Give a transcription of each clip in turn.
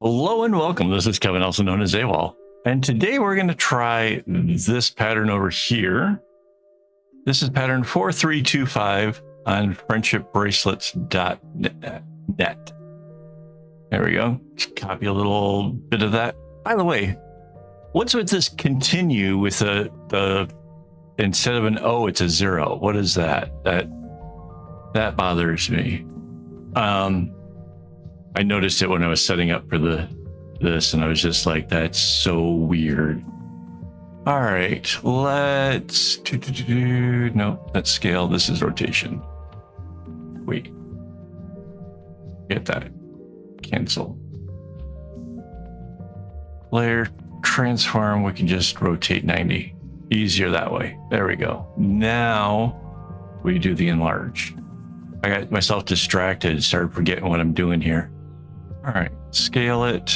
Hello and welcome. This is Kevin, also known as AWOL. And today we're going to try this pattern over here. This is pattern 4325 on friendshipbracelets.net. There we go. Just copy a little bit of that. By the way, what's with this continue with the instead of an O, it's a 0. What is that? That bothers me. I noticed it when I was setting up for this, and I was just like, that's so weird. All right, let's no, that's scale. This is rotation. Wait, get that. Cancel. Layer transform. We can just rotate 90. Easier that way. There we go. Now we do the enlarge. I got myself distracted, started forgetting what I'm doing here. All right, scale it,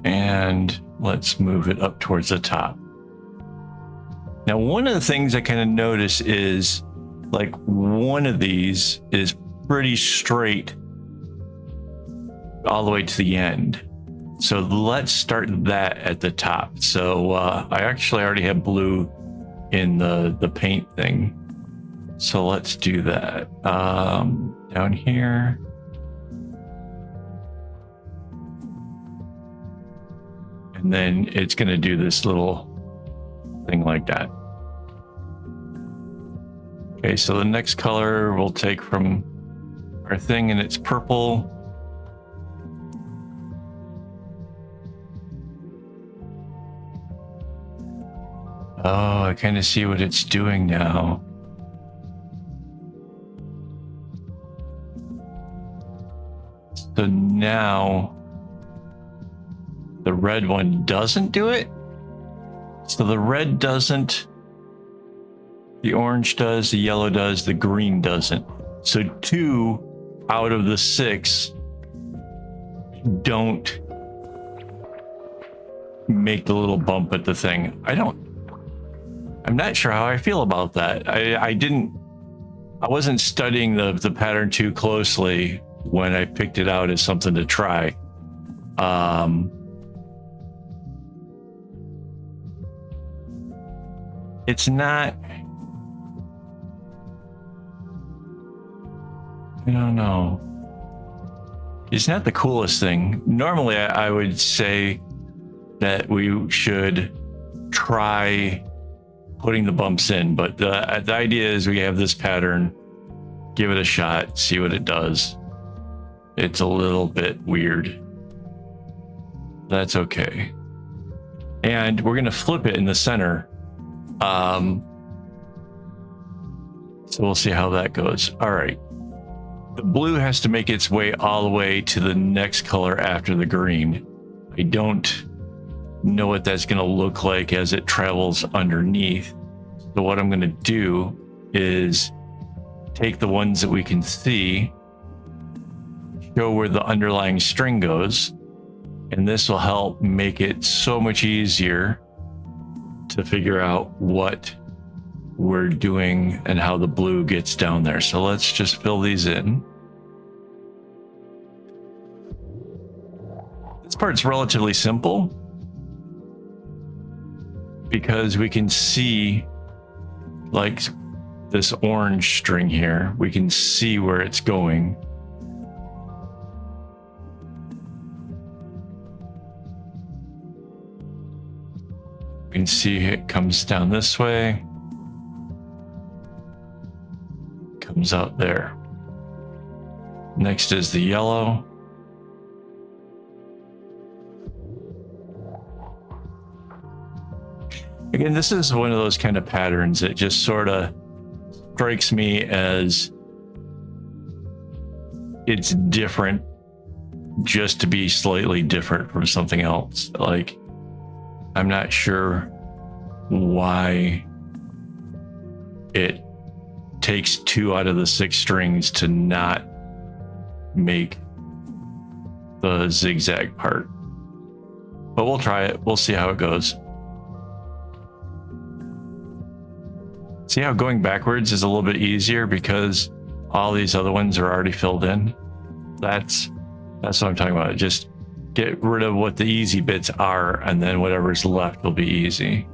and let's move it up towards the top. Now, one of the things I kind of notice is, like, one of these is pretty straight all the way to the end. So let's start that at the top. So I actually already have blue in the paint thing. So let's do that. Down here. And then it's going to do this little thing like that. Okay, so the next color we'll take from our thing, and it's purple. Oh, I kind of see what it's doing now. So now the red one doesn't do it. So the red doesn't, the orange does, the yellow does, the green doesn't. So 2 out of the 6 don't make the little bump at the thing. I'm not sure how I feel about that. I wasn't studying the pattern too closely when I picked it out as something to try. It's not, I don't know. It's not the coolest thing. Normally, I would say that we should try putting the bumps in, but the idea is we have this pattern, give it a shot, see what it does. It's a little bit weird. That's okay. And we're going to flip it in the center. So we'll see how that goes. All right. The blue has to make its way all the way to the next color after the green. I don't know what that's going to look like as it travels underneath. So what I'm going to do is take the ones that we can see, show where the underlying string goes, and this will help make it so much easier to figure out what we're doing and how the blue gets down there. So let's just fill these in. This part's relatively simple because we can see, like, this orange string here, we can see where it's going. You can see it comes down this way, comes out there. Next is the yellow. Again, this is one of those kind of patterns that just sort of strikes me as it's different just to be slightly different from something else. Like, I'm not sure why it takes 2 out of the 6 strings to not make the zigzag part. But we'll try it. We'll see how it goes. See how going backwards is a little bit easier because all these other ones are already filled in? That's what I'm talking about. Just get rid of what the easy bits are, and then whatever's left will be easy.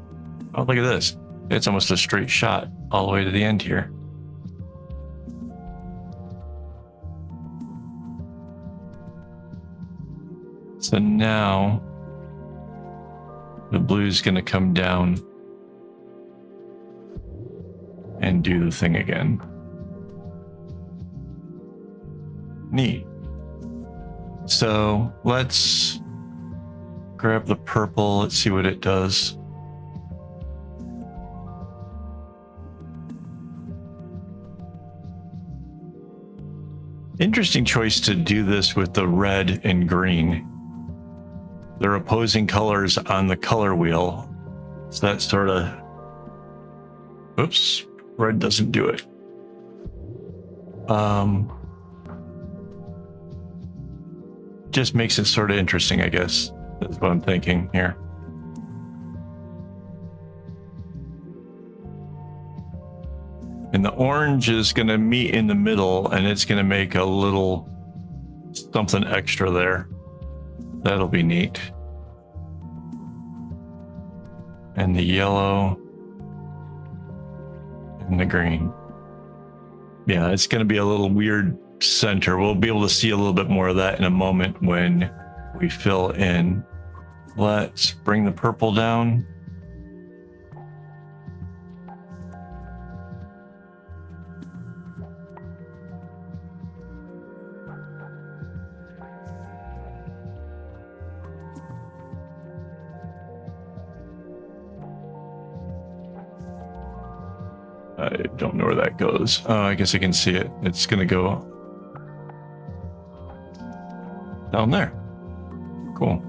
Oh, look at this. It's almost a straight shot all the way to the end here. So now the blue is going to come down and do the thing again. Neat. So let's grab the purple. Let's see what it does. Interesting choice to do this with the red and green. They're opposing colors on the color wheel. So that sort of, oops, red doesn't do it. Just makes it sort of interesting, I guess. That's what I'm thinking here. And the orange is going to meet in the middle, and it's going to make a little something extra there. That'll be neat. And the yellow and the green. Yeah, it's going to be a little weird center. We'll be able to see a little bit more of that in a moment when we fill in. Let's bring the purple down. I don't know where that goes. Oh, I guess I can see it. It's going to go down there. Cool.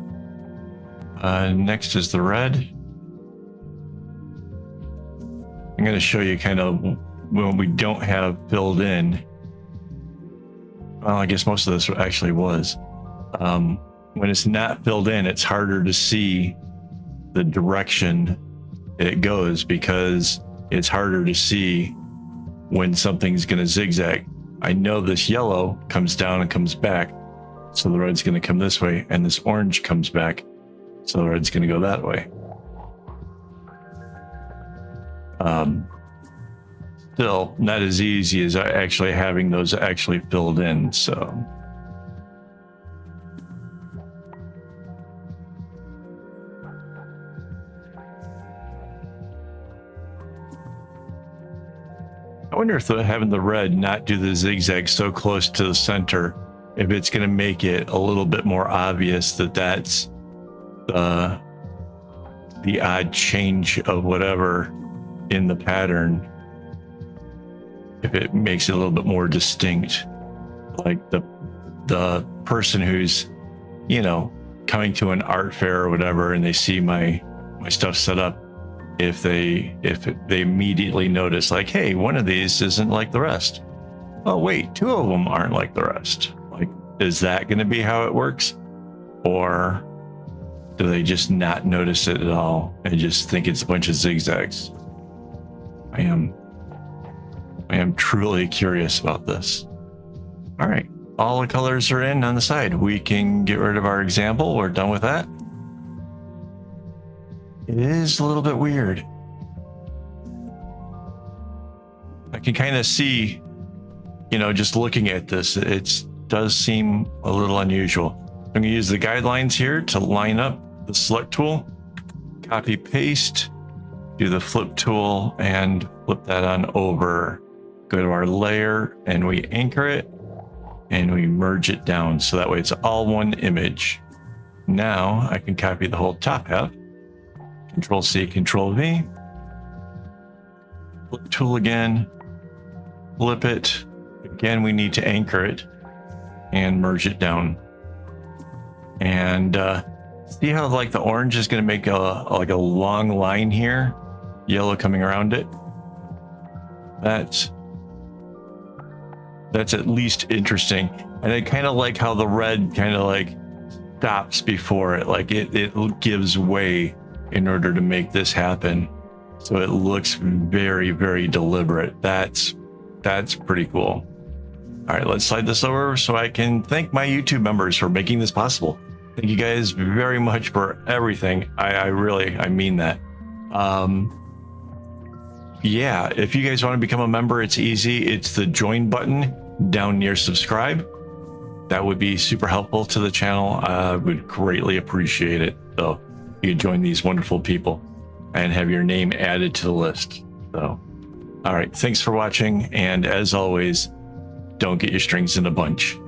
Next is the red. I'm going to show you kind of when we don't have filled in. Well, I guess most of this actually was. When it's not filled in, it's harder to see the direction it goes because it's harder to see when something's going to zigzag. I know this yellow comes down and comes back, so the red's going to come this way, and this orange comes back, so the red's going to go that way. Still not as easy as actually having those actually filled in, so. I wonder if having the red not do the zigzag so close to the center, if it's going to make it a little bit more obvious that that's the odd change of whatever in the pattern, if it makes it a little bit more distinct. Like the person who's, you know, coming to an art fair or whatever, and they see my stuff set up, if they immediately notice, like, hey, one of these isn't like the rest. Oh wait, two of them aren't like the rest. Like, is that going to be how it works, or do they just not notice it at all and just think it's a bunch of zigzags? I am truly curious about this. All right, all the colors are in on the side. We can get rid of our example. We're done with that. It is a little bit weird. I can kind of see, you know, just looking at this, it does seem a little unusual. I'm going to use the guidelines here to line up the select tool, copy paste, do the flip tool and flip that on over. Go to our layer and we anchor it and we merge it down so that way it's all one image. Now I can copy the whole top half. Control C, Control V. Flip tool again. Flip it. Again, we need to anchor it and merge it down. And see how like the orange is going to make like a long line here, yellow coming around it. That's at least interesting. And I kind of like how the red kind of like stops before it, like it gives way in order to make this happen. So it looks very, very deliberate. That's pretty cool. All right, let's slide this over so I can thank my YouTube members for making this possible. Thank you guys very much for everything. I mean that. Yeah, if you guys want to become a member, it's easy. It's the join button down near subscribe. That would be super helpful to the channel. I would greatly appreciate it. So you could join these wonderful people and have your name added to the list. So, all right, thanks for watching. And as always, don't get your strings in a bunch.